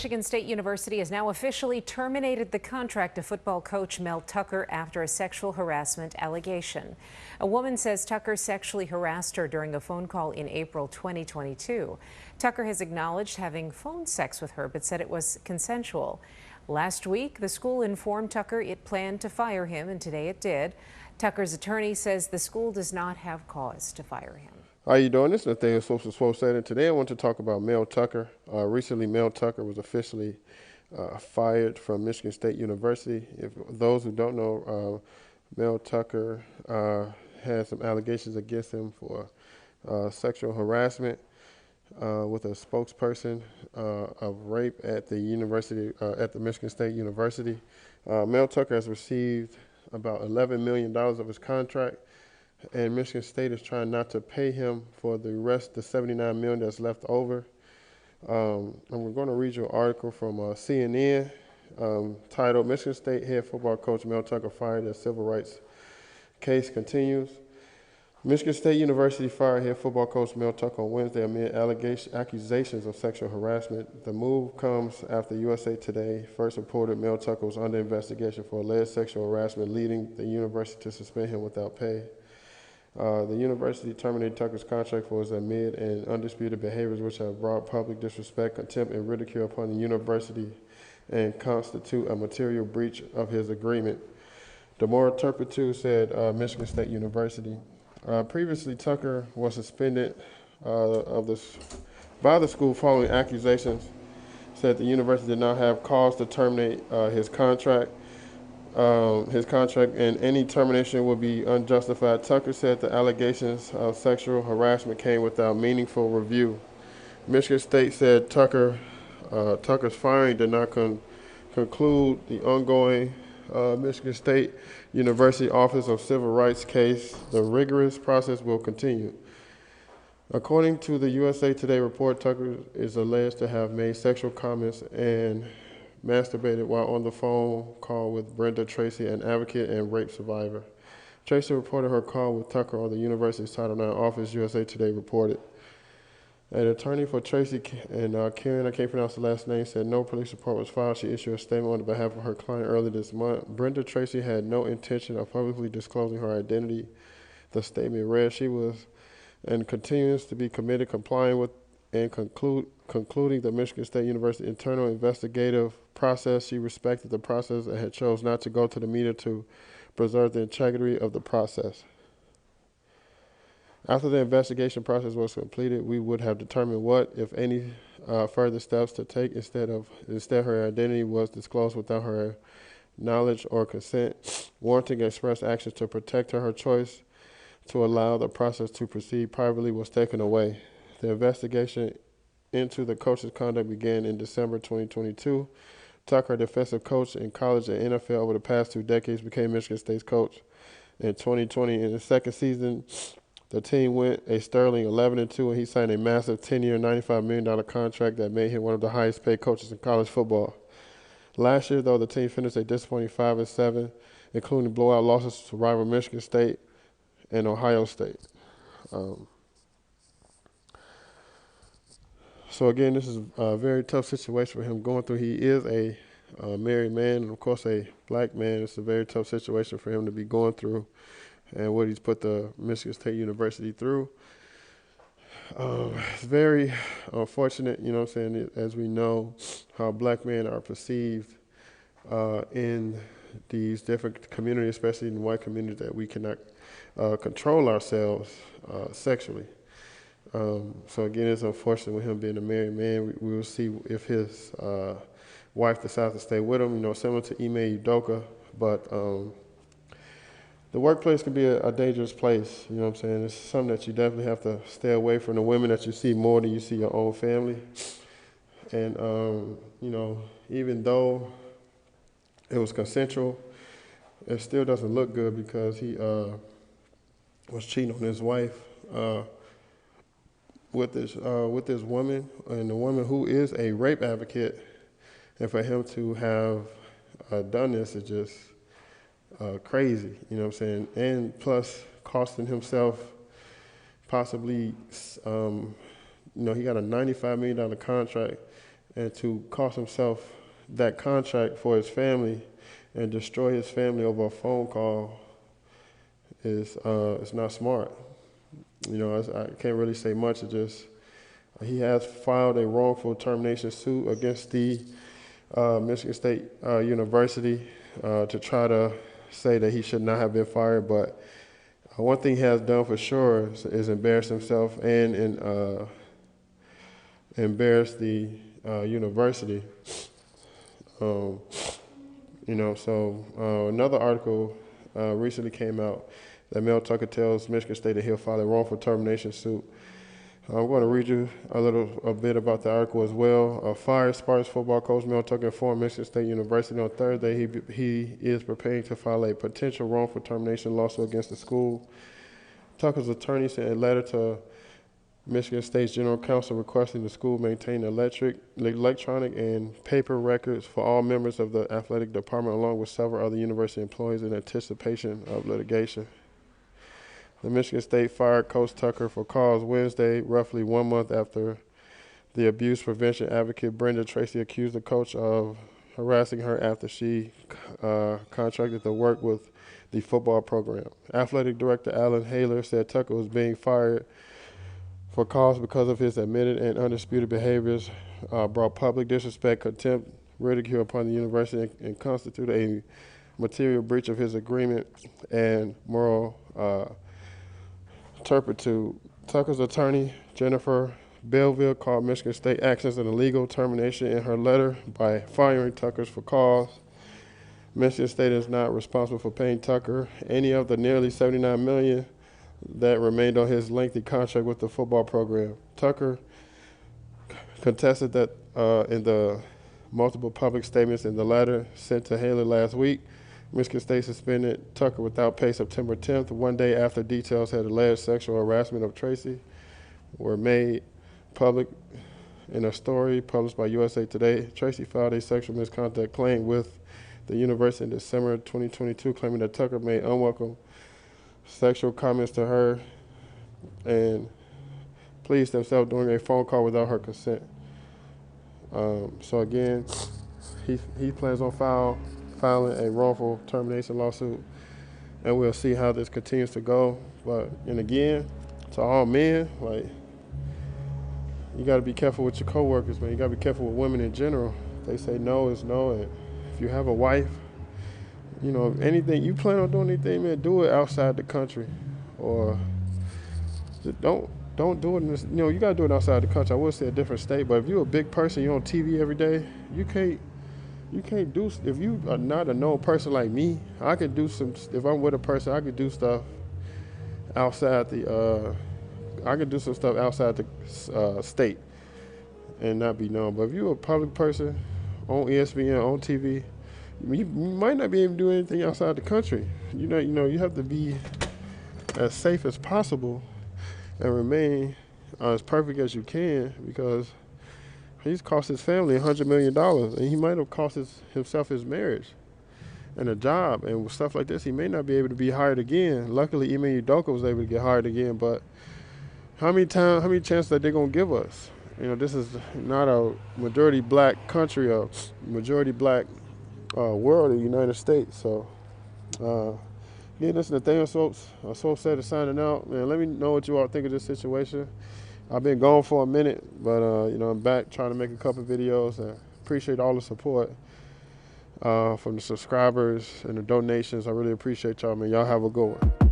Michigan State University has now officially terminated the contract of football coach Mel Tucker after a sexual harassment allegation. A woman says Tucker sexually harassed her during a phone call in April 2022. Tucker has acknowledged having phone sex with her, but said it was consensual. Last week, the school informed Tucker it planned to fire him, and today it did. Tucker's attorney says the school does not have cause to fire him. How you doing? This is Nathaniel Swope Saturday. Today I want to talk about Mel Tucker. Recently, Mel Tucker was officially fired from Michigan State University. If those who don't know, Mel Tucker had some allegations against him for sexual harassment with a spokesperson of rape at the university, at the Michigan State University. Mel Tucker has received about $11 million of his contract, and Michigan State is trying not to pay him for the rest, the $79 million that's left over. And we're going to read you an article from CNN titled "Michigan State Head Football Coach Mel Tucker Fired as Civil Rights Case Continues." Michigan State University fired head football coach Mel Tucker on Wednesday amid accusations of sexual harassment. The move comes after USA Today first reported Mel Tucker was under investigation for alleged sexual harassment, leading the university to suspend him without pay. The university terminated Tucker's contract for his amid and undisputed behaviors which have brought public disrespect, contempt, and ridicule upon the university and constitute a material breach of his agreement. De moral turpitude, said Michigan State University. Previously, Tucker was suspended by the school following accusations. Said the university did not have cause to terminate his contract. And any termination would be unjustified. Tucker said the allegations of sexual harassment came without meaningful review. Michigan State said Tucker's firing did not conclude the ongoing Michigan State University Office of Civil Rights case. The rigorous process will continue. According to the USA Today report, Tucker is alleged to have made sexual comments and masturbated while on the phone call with Brenda Tracy, an advocate and rape survivor. Tracy reported her call with Tucker on the university's Title IX office, USA Today reported. An attorney for Tracy and Karen, I can't pronounce the last name, said no police report was filed. She issued a statement on behalf of her client earlier this month. Brenda Tracy had no intention of publicly disclosing her identity. The statement read, she was and continues to be committed, complying with and concluding the Michigan State University internal investigative process. She respected the process and had chose not to go to the media to preserve the integrity of the process. After the investigation process was completed, we would have determined what, if any, further steps to take. Instead, her identity was disclosed without her knowledge or consent, warranting express actions to protect her. Her choice to allow the process to proceed privately was taken away. The investigation into the coach's conduct began in December 2022. Tucker, a defensive coach in college and NFL over the past 2 decades, became Michigan State's coach in 2020. In his second season, the team went a sterling 11-2, and he signed a massive 10-year, $95 million contract that made him one of the highest-paid coaches in college football. Last year, though, the team finished a disappointing 5-7, including blowout losses to rival Michigan State and Ohio State. So again, this is a very tough situation for him going through. He is a married man, and of course a black man. It's a very tough situation for him to be going through, and what he's put the Michigan State University through. It's very unfortunate, you know what I'm saying, as we know how black men are perceived in these different communities, especially in the white community, that we cannot control ourselves sexually. So again, it's unfortunate with him being a married man. We will see if his wife decides to stay with him, you know, similar to Ime Udoka. But the workplace can be a dangerous place, you know what I'm saying? It's something that you definitely have to stay away from the women that you see more than you see your own family. And, you know, even though it was consensual, it still doesn't look good because he was cheating on his wife with this woman, and the woman who is a rape advocate, and for him to have done this is just crazy, you know what I'm saying? And plus costing himself possibly, you know, he got a $95 million contract, and to cost himself that contract for his family and destroy his family over a phone call is it's not smart. You know, I can't really say much. It just he has filed a wrongful termination suit against the Michigan State University to try to say that he should not have been fired. But one thing he has done for sure is embarrass himself and embarrass the university. You know, so another article recently came out that Mel Tucker tells Michigan State that he'll file a wrongful termination suit. I'm going to read you a bit about the article as well. Fired Spartans football coach Mel Tucker informed Michigan State University on Thursday he is preparing to file a potential wrongful termination lawsuit against the school. Tucker's attorney sent a letter to Michigan State's general counsel requesting the school maintain electronic and paper records for all members of the athletic department, along with several other university employees, in anticipation of litigation. The Michigan State fired Coach Tucker for cause Wednesday, roughly 1 month after the abuse prevention advocate Brenda Tracy accused the coach of harassing her after she contracted to work with the football program. Athletic director Alan Haler said Tucker was being fired for cause because of his admitted and undisputed behaviors brought public disrespect, contempt, ridicule upon the university and constitute a material breach of his agreement and moral turpitude. Tucker's attorney, Jennifer Belleville, called Michigan State actions an illegal termination in her letter by firing Tucker for cause. Michigan State is not responsible for paying Tucker any of the nearly $79 million that remained on his lengthy contract with the football program. Tucker contested that in the multiple public statements in the letter sent to Haley last week. Michigan State suspended Tucker without pay September 10th, 1 day after details had alleged sexual harassment of Tracy were made public in a story published by USA Today. Tracy filed a sexual misconduct claim with the university in December 2022, claiming that Tucker made unwelcome sexual comments to her and pleased himself during a phone call without her consent. So again, he plans on filing a wrongful termination lawsuit, and we'll see how this continues to go. And again, to all men, like, you got to be careful with your coworkers, man. You got to be careful with women in general. They say no is no, and if you have a wife, you know, anything you plan on doing anything, man, do it outside the country, or just don't do it in this. You know, you gotta do it outside the country. I would say a different state, but if you're a big person, you're on TV every day, you can't do. If you are not a known person like me, I could do some. If I'm with a person, I could do stuff outside the. I could do some stuff outside the state and not be known. But if you're a public person on ESPN, on TV, you might not be able to do anything outside the country. You know, you have to be as safe as possible and remain as perfect as you can, because he's cost his family $100 million, and he might have cost himself his marriage and a job, and with stuff like this, he may not be able to be hired again. Luckily, Ime Udoka was able to get hired again, but how many chances are they gonna give us? You know, this is not a majority black country, a majority black world in the United States. So, again, this is Nathaniel Soaps. Soap said is signing out. Man, let me know what you all think of this situation. I've been gone for a minute, but you know, I'm back trying to make a couple videos. I appreciate all the support from the subscribers and the donations. I really appreciate y'all, man. Y'all have a good one.